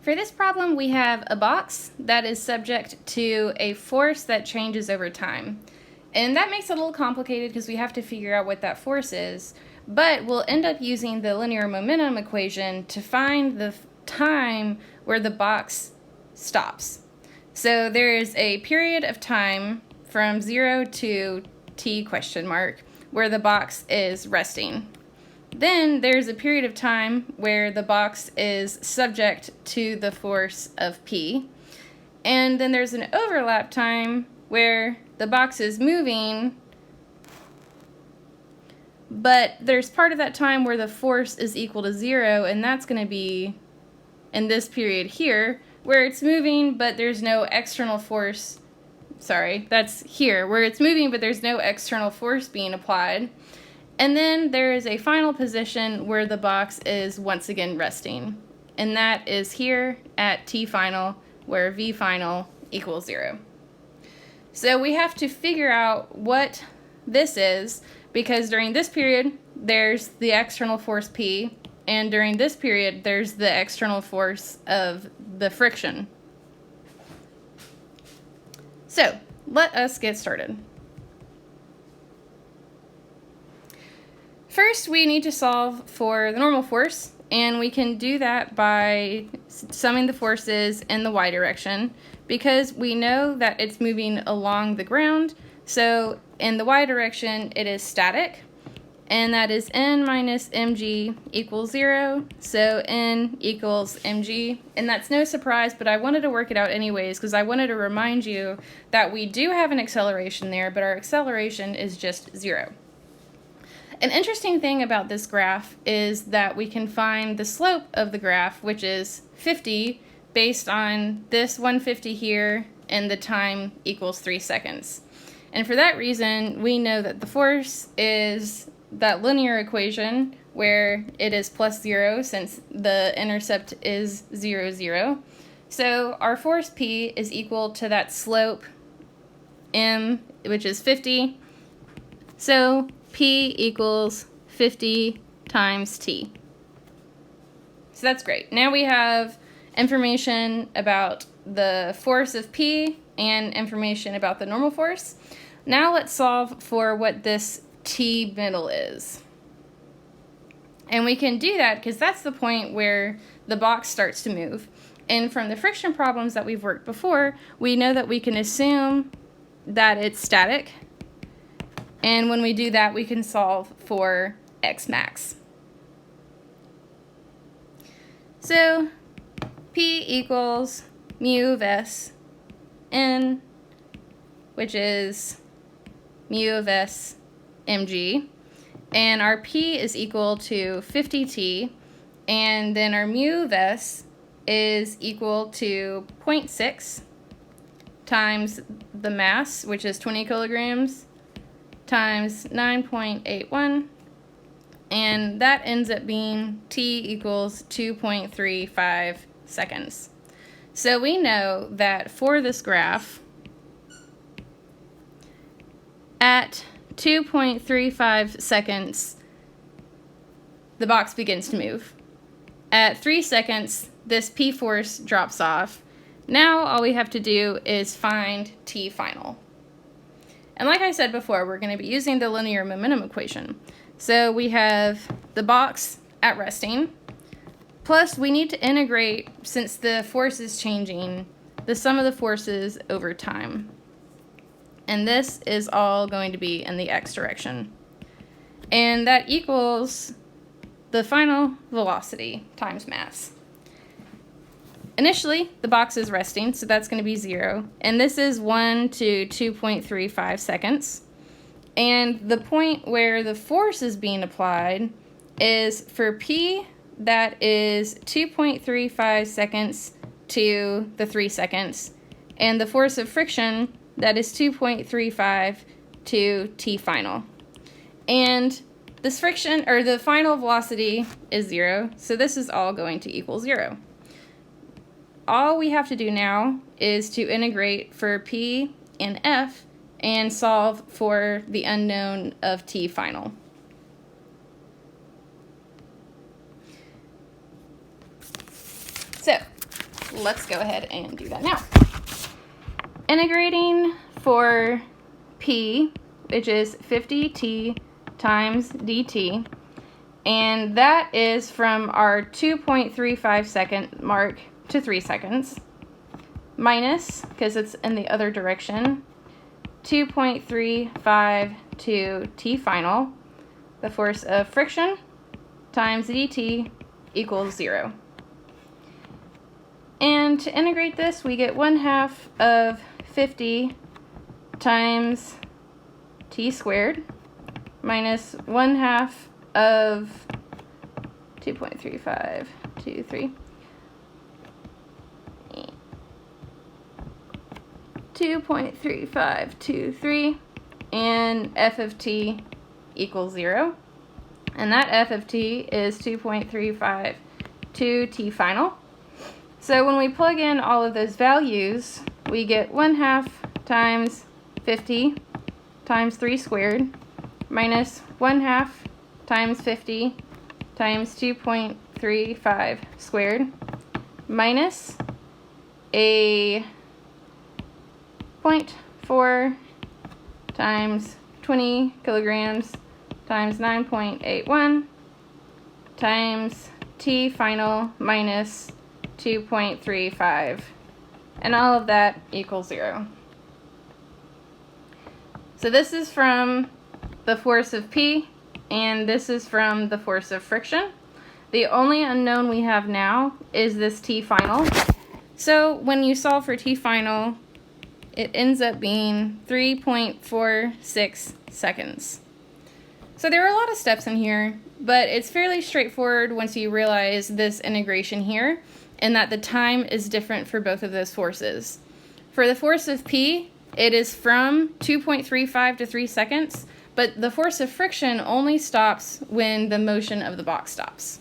For this problem, we have a box that is subject to a force that changes over time. And that makes it a little complicated because we have to figure out what that force is, but we'll end up using the linear momentum equation to find the time where the box stops. So there is a period of time from 0 to t question mark where the box is resting. Then there's a period of time where the box is subject to the force of P. And then there's an overlap time where the box is moving, but there's part of that time where the force is equal to 0, and that's going to be in this period here, where it's moving, but there's no external force. Sorry, that's here, where it's moving, but there's no external force being applied. And then there is a final position where the box is once again resting. And that is here at t final, where v final equals 0. So we have to figure out what this is, because during this period, there's the external force P, and during this period, there's the external force of the friction. So let us get started. First, we need to solve for the normal force, and we can do that by summing the forces in the y direction, because we know that it's moving along the ground. So in the y direction, it is static, and that is n minus mg equals 0. So n equals mg, and that's no surprise, but I wanted to work it out anyways because I wanted to remind you that we do have an acceleration there, but our acceleration is just 0. An interesting thing about this graph is that we can find the slope of the graph, which is 50, based on this 150 here and the time equals 3 seconds. And for that reason, we know that the force is that linear equation where it is plus 0 since the intercept is 0, 0. So our force P is equal to that slope m, which is 50. So P equals 50 times t. So that's great. Now we have information about the force of P and information about the normal force. Now let's solve for what this t middle is. And we can do that because that's the point where the box starts to move. And from the friction problems that we've worked before, we know that we can assume that it's static. And when we do that, we can solve for x max. So P equals mu of s n, which is mu of s mg. And our P is equal to 50t. And then our mu of s is equal to 0.6 times the mass, which is 20 kilograms, times 9.81, and that ends up being t equals 2.35 seconds. So we know that for this graph, at 2.35 seconds, the box begins to move. At 3 seconds, this P force drops off. Now all we have to do is find t final. And like I said before, we're going to be using the linear momentum equation. So we have the box at resting, plus we need to integrate, since the force is changing, the sum of the forces over time. And this is all going to be in the x direction. And that equals the final velocity times mass. Initially, the box is resting, so that's going to be 0. And this is 1 to 2.35 seconds. And the point where the force is being applied is for P, that is 2.35 seconds to the 3 seconds. And the force of friction, that is 2.35 to t final. And this friction, or the final velocity, is 0, so this is all going to equal 0. All we have to do now is to integrate for P and F and solve for the unknown of t final. So let's go ahead and do that now. Integrating for P, which is 50t times dt, and that is from our 2.35 second mark to 3 seconds, minus, because it's in the other direction, 2.35 to t final, the force of friction, times dt equals 0. And to integrate this, we get 1/2 of 50 times t squared minus 1/2 of 2.35 to 3. 2.35 to 3, and f of t equals 0. And that f of t is 2.35 to t final. So when we plug in all of those values, we get 1/2 times 50 times 3 squared minus 1/2 times 50 times 2.35 squared minus a 0.4 times 20 kilograms times 9.81 times t final minus 2.35, and all of that equals 0. So this is from the force of P, and this is from the force of friction. The only unknown we have now is this t final. So when you solve for t final, it ends up being 3.46 seconds. So there are a lot of steps in here, but it's fairly straightforward once you realize this integration here, and that the time is different for both of those forces. For the force of P, it is from 2.35 to 3 seconds, but the force of friction only stops when the motion of the box stops.